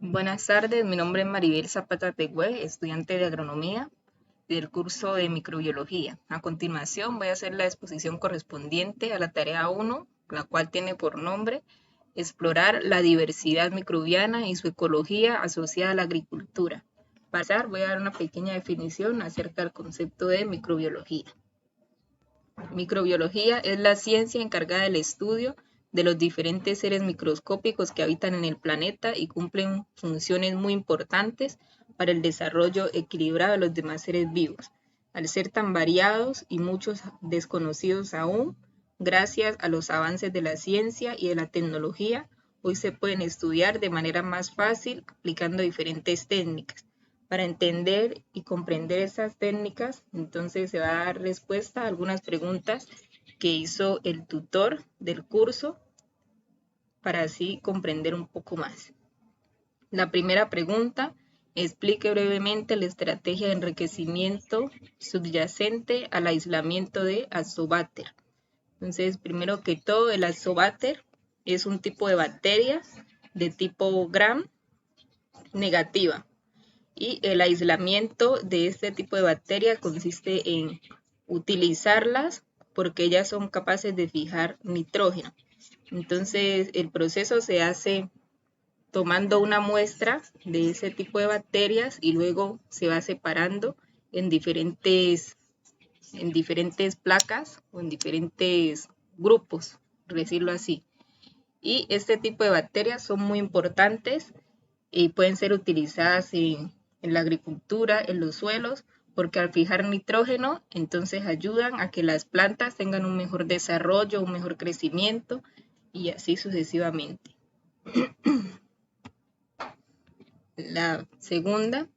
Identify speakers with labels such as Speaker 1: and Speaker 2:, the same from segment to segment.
Speaker 1: Buenas tardes, mi nombre es Maribel Zapata Tegüe, estudiante de agronomía del curso de microbiología. A continuación voy a hacer la exposición correspondiente a la tarea 1, la cual tiene por nombre explorar la diversidad microbiana y su ecología asociada a la agricultura. Para empezar, voy a dar una pequeña definición acerca del concepto de microbiología. Microbiología es la ciencia encargada del estudio de los diferentes seres microscópicos que habitan en el planeta y cumplen funciones muy importantes para el desarrollo equilibrado de los demás seres vivos. Al ser tan variados y muchos desconocidos aún, gracias a los avances de la ciencia y de la tecnología, hoy se pueden estudiar de manera más fácil aplicando diferentes técnicas. Para entender y comprender esas técnicas, entonces se va a dar respuesta a algunas preguntas que hizo el tutor del curso para así comprender un poco más. La primera pregunta: explique brevemente la estrategia de enriquecimiento subyacente al aislamiento de Azobacter. Entonces, primero que todo, el Azobacter es un tipo de bacteria de tipo gram negativa. Y el aislamiento de este tipo de bacterias consiste en utilizarlas porque ellas son capaces de fijar nitrógeno. Entonces, el proceso se hace tomando una muestra de ese tipo de bacterias y luego se va separando en diferentes placas o en diferentes grupos, por decirlo así. Y este tipo de bacterias son muy importantes y pueden ser utilizadas en la agricultura, en los suelos, porque al fijar nitrógeno, entonces ayudan a que las plantas tengan un mejor desarrollo, un mejor crecimiento y así sucesivamente. La segunda: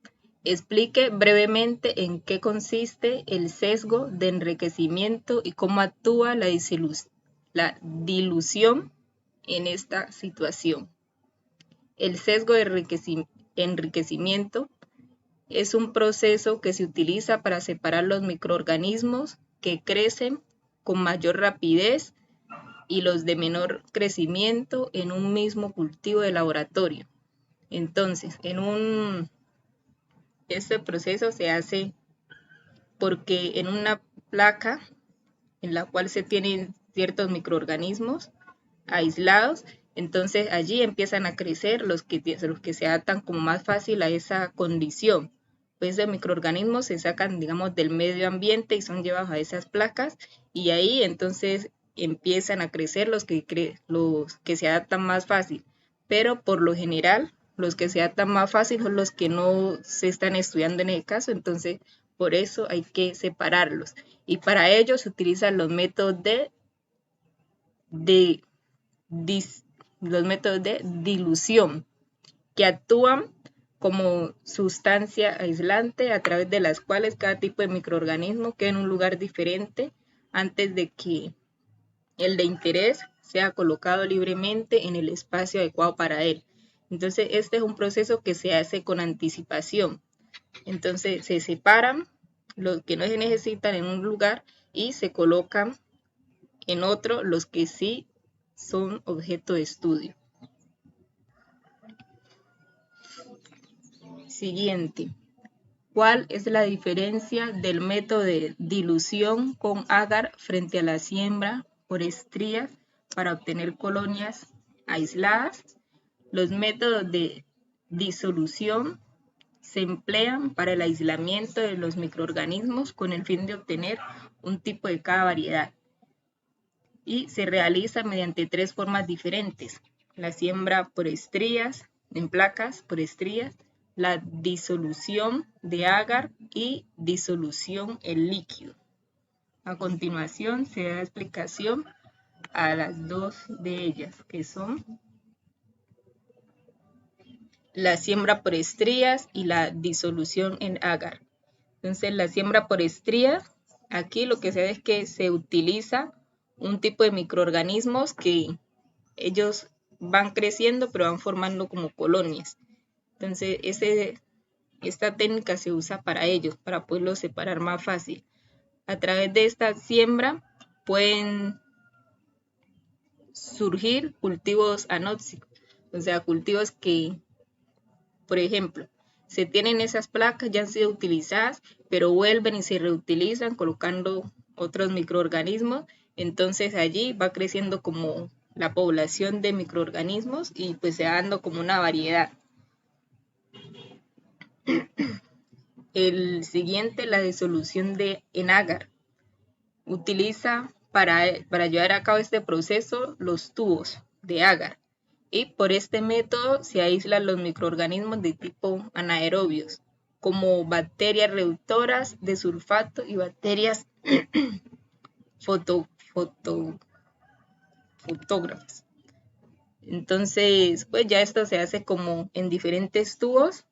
Speaker 1: explique brevemente en qué consiste el sesgo de enriquecimiento y cómo actúa la dilución en esta situación. El sesgo de enriquecimiento es un proceso que se utiliza para separar los microorganismos que crecen con mayor rapidez y los de menor crecimiento en un mismo cultivo de laboratorio. Entonces, este proceso se hace porque en una placa en la cual se tienen ciertos microorganismos aislados, entonces allí empiezan a crecer los que se adaptan como más fácil a esa condición. Pues de microorganismos se sacan, digamos, del medio ambiente y son llevados a esas placas y ahí entonces empiezan a crecer los que se adaptan más fácil. Pero por lo general, los que se adaptan más fácil son los que no se están estudiando en el caso, entonces por eso hay que separarlos. Y para ello se utilizan los métodos de dilución, que actúan como sustancia aislante a través de las cuales cada tipo de microorganismo queda en un lugar diferente antes de que el de interés sea colocado libremente en el espacio adecuado para él. Entonces, este es un proceso que se hace con anticipación. Entonces, se separan los que no se necesitan en un lugar y se colocan en otro los que sí son objeto de estudio. Siguiente: ¿cuál es la diferencia del método de dilución con agar frente a la siembra por estrías para obtener colonias aisladas? Los métodos de disolución se emplean para el aislamiento de los microorganismos con el fin de obtener un tipo de cada variedad y se realiza mediante 3 formas diferentes: la siembra por estrías, en placas por estrías, la disolución de agar y disolución en líquido. A continuación se da explicación a las dos de ellas, que son la siembra por estrías y la disolución en agar. Entonces, la siembra por estrías, aquí lo que se ve es que se utiliza un tipo de microorganismos que ellos van creciendo pero van formando como colonias. Entonces, esta técnica se usa para ellos, para poderlos separar más fácil. A través de esta siembra pueden surgir cultivos anóxicos, o sea, cultivos que Por ejemplo, se tienen esas placas, ya han sido utilizadas, pero vuelven y se reutilizan colocando otros microorganismos. Entonces allí va creciendo como la población de microorganismos y pues se va dando como una variedad. El siguiente, la disolución en agar. Utiliza para llevar a cabo este proceso los tubos de agar. Y por este método se aíslan los microorganismos de tipo anaerobios, como bacterias reductoras de sulfato y bacterias fotógrafas. Entonces, pues ya esto se hace como en diferentes tubos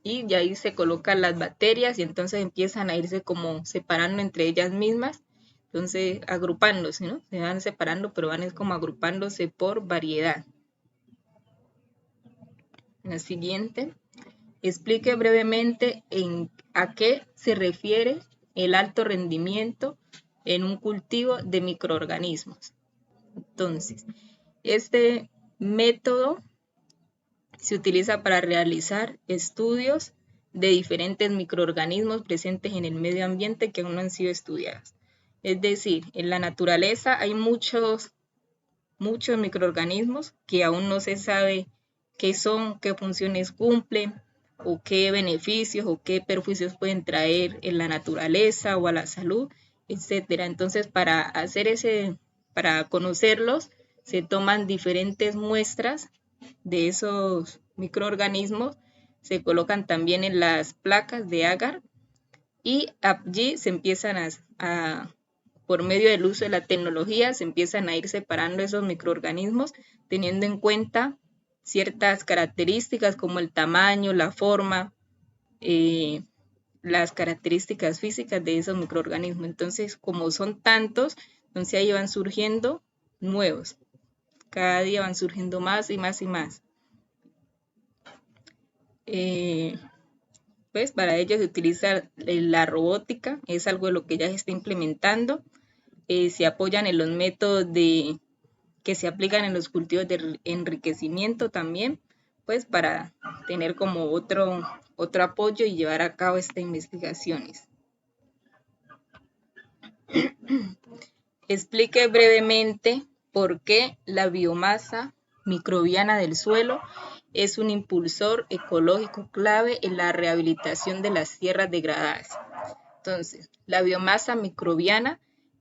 Speaker 1: y ya ahí se colocan las bacterias y entonces empiezan a irse como separando entre ellas mismas, entonces agrupándose, ¿no? Se van separando, pero van como agrupándose por variedad. La siguiente, explique brevemente a qué se refiere el alto rendimiento en un cultivo de microorganismos. Entonces, este método se utiliza para realizar estudios de diferentes microorganismos presentes en el medio ambiente que aún no han sido estudiados. Es decir, en la naturaleza hay muchos microorganismos que aún no se sabe qué son, qué funciones cumplen, o qué beneficios o qué perjuicios pueden traer en la naturaleza o a la salud, etcétera. Entonces, para conocerlos, se toman diferentes muestras de esos microorganismos, se colocan también en las placas de agar y allí se empiezan por medio del uso de la tecnología, se empiezan a ir separando esos microorganismos teniendo en cuenta ciertas características como el tamaño, la forma, las características físicas de esos microorganismos. Entonces, como son tantos, entonces ahí van surgiendo nuevos. Cada día van surgiendo más y más y más. Pues para ello se utiliza la robótica, es algo de lo que ya se está implementando. Se apoyan en los métodos que se aplican en los cultivos de enriquecimiento también, pues para tener como otro apoyo y llevar a cabo estas investigaciones. Explique brevemente por qué la biomasa microbiana del suelo es un impulsor ecológico clave en la rehabilitación de las tierras degradadas. Entonces, la biomasa microbiana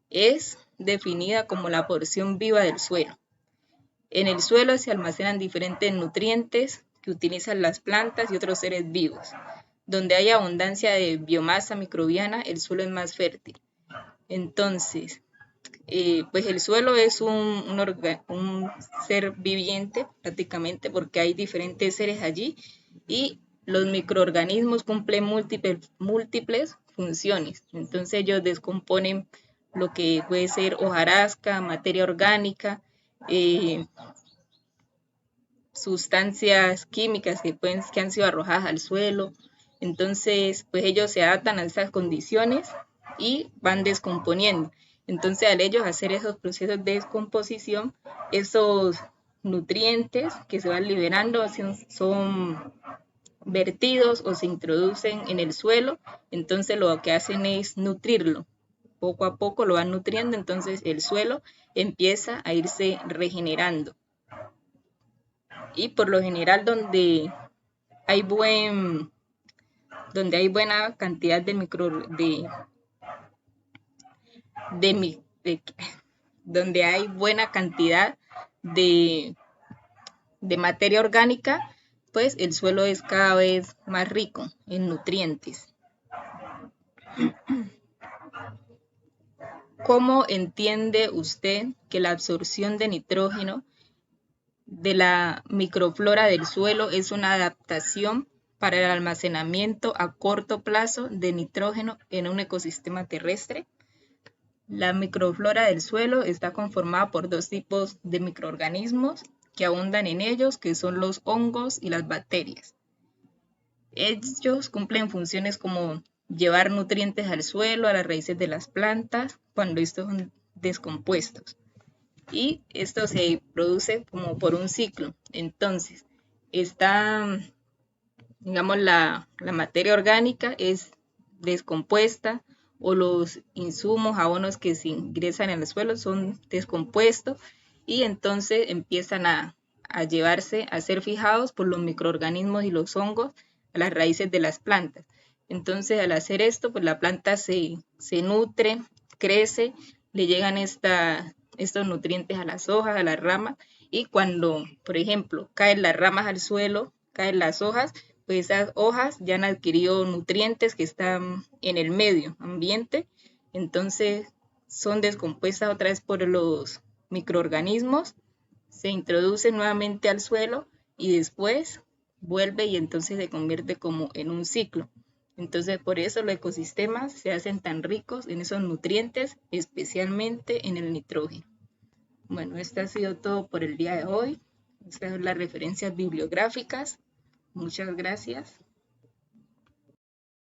Speaker 1: es definida como la porción viva del suelo. En el suelo se almacenan diferentes nutrientes que utilizan las plantas y otros seres vivos. Donde hay abundancia de biomasa microbiana, el suelo es más fértil. Entonces, pues el suelo es un ser viviente prácticamente porque hay diferentes seres allí y los microorganismos cumplen múltiples funciones. Entonces ellos descomponen lo que puede ser hojarasca, materia orgánica, sustancias químicas que han sido arrojadas al suelo. Entonces, pues ellos se adaptan a esas condiciones y van descomponiendo. Entonces, al ellos hacer esos procesos de descomposición, esos nutrientes que se van liberando son vertidos o se introducen en el suelo. Entonces, lo que hacen es nutrirlo. Poco a poco lo van nutriendo, entonces el suelo empieza a irse regenerando. Y por lo general donde hay buena cantidad donde hay buena cantidad de materia orgánica, pues el suelo es cada vez más rico en nutrientes. ¿Cómo entiende usted que la absorción de nitrógeno de la microflora del suelo es una adaptación para el almacenamiento a corto plazo de nitrógeno en un ecosistema terrestre? La microflora del suelo está conformada por dos tipos de microorganismos que abundan en ellos, que son los hongos y las bacterias. Ellos cumplen funciones como llevar nutrientes al suelo, a las raíces de las plantas, cuando estos son descompuestos. Y esto se produce como por un ciclo. Entonces, está digamos, la materia orgánica es descompuesta o los insumos, abonos que se ingresan en el suelo son descompuestos y entonces empiezan a llevarse, a ser fijados por los microorganismos y los hongos a las raíces de las plantas. Entonces, al hacer esto, pues la planta se nutre, crece, le llegan estos nutrientes a las hojas, a las ramas, y cuando, por ejemplo, caen las ramas al suelo, caen las hojas, pues esas hojas ya han adquirido nutrientes que están en el medio ambiente, entonces son descompuestas otra vez por los microorganismos, se introducen nuevamente al suelo y después vuelve y entonces se convierte como en un ciclo. Entonces por eso los ecosistemas se hacen tan ricos en esos nutrientes, especialmente en el nitrógeno. Bueno, esto ha sido todo por el día de hoy. Estas son las referencias bibliográficas. Muchas gracias.